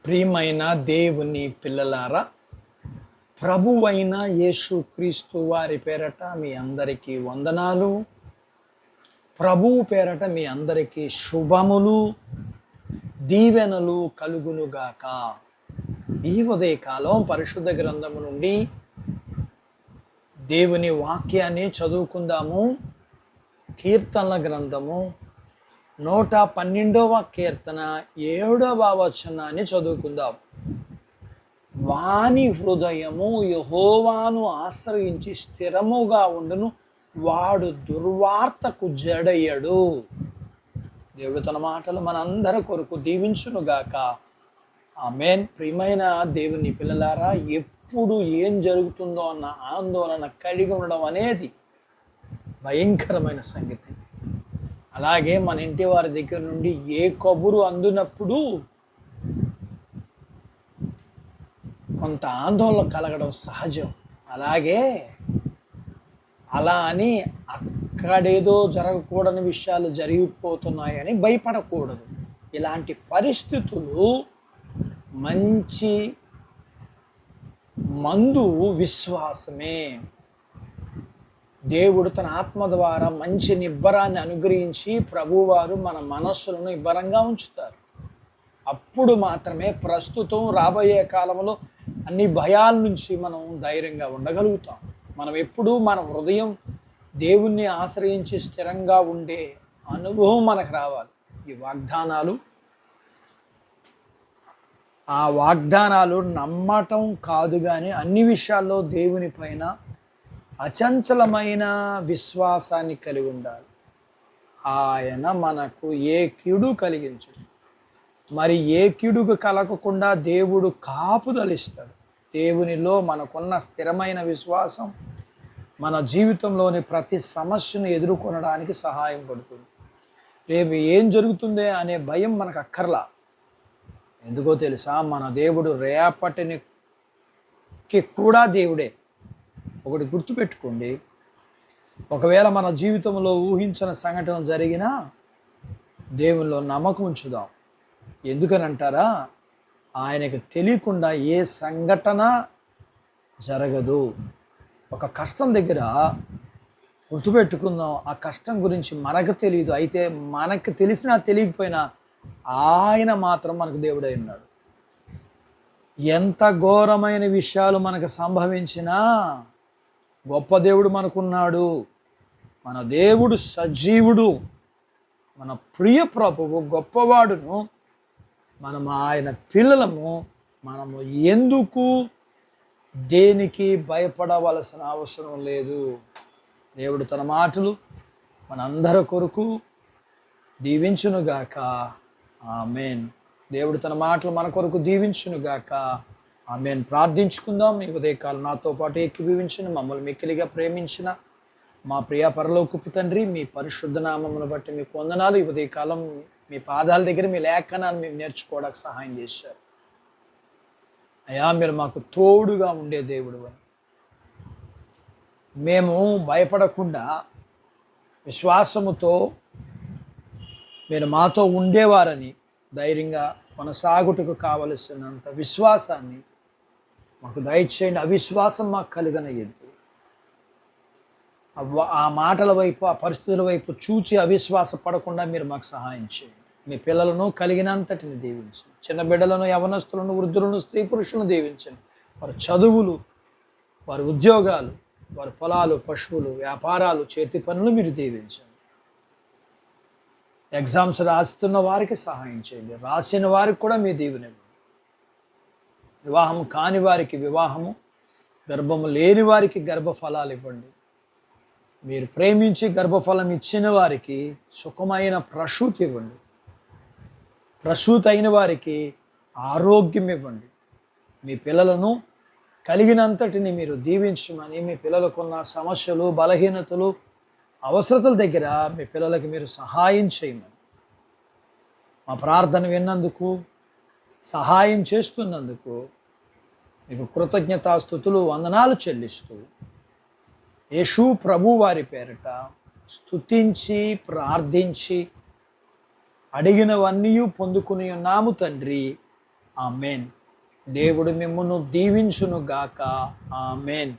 ప్రియమైన దేవుని పిల్లలారా, ప్రభువైన యేసుక్రీస్తు వారి పేరట మీ అందరికీ వందనాలు. ప్రభువు పేరట మీ అందరికీ శుభములు, దీవెనలు కలుగునుగాక. ఈ ఉదయకాలం పరిశుద్ధ గ్రంథము నుండి దేవుని వాక్యాన్ని చదువుకుందాము. కీర్తనల గ్రంథము 112వ కీర్తన 7వ వచనాన్ని చదువుకుందాం. వాని హృదయము యెహోవాను ఆశ్రయించి స్థిరముగా ఉండును, వాడు దుర్వార్తకు జడయ్యడు. దేవుడు తన మాటలు మనందరి కొరకు దీవించునుగాక. ఆమేన్. ప్రియమైన దేవుని పిల్లలారా, ఎప్పుడు ఏం జరుగుతుందో అన్న ఆందోళన కలిగి ఉండడం అనేది భయంకరమైన సంగతి. అలాగే మన ఇంటి వారి దగ్గర నుండి ఏ కబురు అందునప్పుడు కొంత ఆందోళన కలగడం సహజం. అలాగే అలా అని అక్కడేదో జరగకూడని విషయాలు జరిగిపోతున్నాయని భయపడకూడదు. ఇలాంటి పరిస్థితులు మంచి మందు విశ్వాసమే. దేవుడు తన ఆత్మ ద్వారా మంచి నిబ్బరాన్ని అనుగ్రహించి ప్రభువారు మన మనస్సులను నిబ్బరంగా ఉంచుతారు. అప్పుడు మాత్రమే ప్రస్తుతం రాబోయే కాలంలో అన్ని భయాల నుంచి మనం ధైర్యంగా ఉండగలుగుతాం. మనం ఎప్పుడూ మన హృదయం దేవుణ్ణి ఆశ్రయించి స్థిరంగా ఉండే అనుభవం మనకు రావాలి. ఈ వాగ్దానాలు నమ్మటం కాదు, కానీ అన్ని విషయాల్లో దేవుని పైన అచంచలమైన విశ్వాసాన్ని కలిగి ఉండాలి. ఆయన మనకు ఏ కీడు కలిగించడు. మరి ఏ కీడుకు కలగకుండా దేవుడు కాపుదలిస్తాడు. దేవునిలో మనకున్న స్థిరమైన విశ్వాసం మన జీవితంలోని ప్రతి సమస్యను ఎదుర్కొనడానికి సహాయం పడుతుంది. రేపు ఏం జరుగుతుందే అనే భయం మనకు అక్కర్లా. ఎందుకో తెలుసా, మన దేవుడు రేపటికి కూడా దేవుడే. ఒకటి గుర్తుపెట్టుకోండి, ఒకవేళ మన జీవితంలో ఊహించిన సంఘటన జరిగినా దేవునిలో నమ్మకం ఉంచుదాం. ఎందుకని అంటారా, ఆయనకు తెలియకుండా ఏ సంఘటన జరగదు. ఒక కష్టం దగ్గర గుర్తుపెట్టుకుందాం, ఆ కష్టం గురించి మనకు తెలియదు. అయితే మనకు తెలిసినా తెలియకపోయినా ఆయన మాత్రం మనకు దేవుడై ఉన్నాడు. ఎంత ఘోరమైన విషయాలు మనకు సంభవించినా గొప్ప దేవుడు మనకున్నాడు. మన దేవుడు సజీవుడు, మన ప్రియ ప్రభువు గొప్పవాడును. మనము ఆయన పిల్లలము. మనము ఎందుకు దేనికి భయపడవలసిన అవసరం లేదు. దేవుడు తన మాటలు మనందరి కొరకు దీవించునుగాక. ఆమేన్. దేవుడు తన మాటలు మన కొరకు దీవించునుగాక. ఆమేన్. ప్రార్థించుకుందాం. ఈ ఉదయకాలం నాతో పాటు ఏకీభవించిన, మమ్మల్ని మిక్కిలిగా ప్రేమించిన మా ప్రియ పరలోకపు తండ్రి, మీ పరిశుద్ధ నామమును బట్టి మీకు వందనాలు. ఈ ఉదయకాలం మీ పాదాల దగ్గర మీ లేఖనాన్ని మేము నేర్చుకోవడానికి సహాయం చేశారు. అయ్యా, మీరు మాకు తోడుగా ఉండే దేవుడు అని, మేము భయపడకుండా విశ్వాసముతో మీరు మాతో ఉండేవారని ధైర్యంగా కొనసాగుటకు కావలసినంత విశ్వాసాన్ని మాకు దయచేయండి. అవిశ్వాసం మాకు కలిగనయ్యద్దు. ఆ మాటల వైపు, ఆ పరిస్థితుల వైపు చూచి అవిశ్వాస పడకుండా మీరు మాకు సహాయం చేయండి. మీ పిల్లలను కలిగినంతటిని దీవించండి. చిన్న బిడ్డలను, యవనస్తులను, వృద్ధులను, స్త్రీ పురుషులను దీవించండి. వారి చదువులు, వారి ఉద్యోగాలు, వారి పొలాలు, పశువులు, వ్యాపారాలు, చేతి పనులు మీరు దీవించండి. ఎగ్జామ్స్ రాస్తున్న వారికి సహాయం చేయండి. రాసిన వారికి కూడా మీ దీవెనివ్వండి. వివాహం కాని వారికి వివాహము, గర్భము లేని వారికి గర్భఫలాలు ఇవ్వండి. మీరు ప్రేమించి గర్భఫలం ఇచ్చిన వారికి సుఖమైన ప్రసూతి ఇవ్వండి. ప్రసూతి అయిన వారికి ఆరోగ్యం ఇవ్వండి. మీ పిల్లలను కలిగినంతటిని మీరు దీవించమని, మీ పిల్లలకున్న సమస్యలు, బలహీనతలు, అవసరతల దగ్గర మీ పిల్లలకి మీరు సహాయం చేయమని, మా ప్రార్థన విన్నందుకు, సహాయం చేస్తున్నందుకు మీకు కృతజ్ఞతాస్తుతులు, వందనాలు చెల్లిస్తూ యేసు ప్రభు వారి పేరిట స్తుతించి ప్రార్థించి అడిగినవన్నీ పొందుకుని ఉన్నాము తండ్రి. ఆమెన్. దేవుడు మిమ్మును దీవించును గాక. ఆమెన్.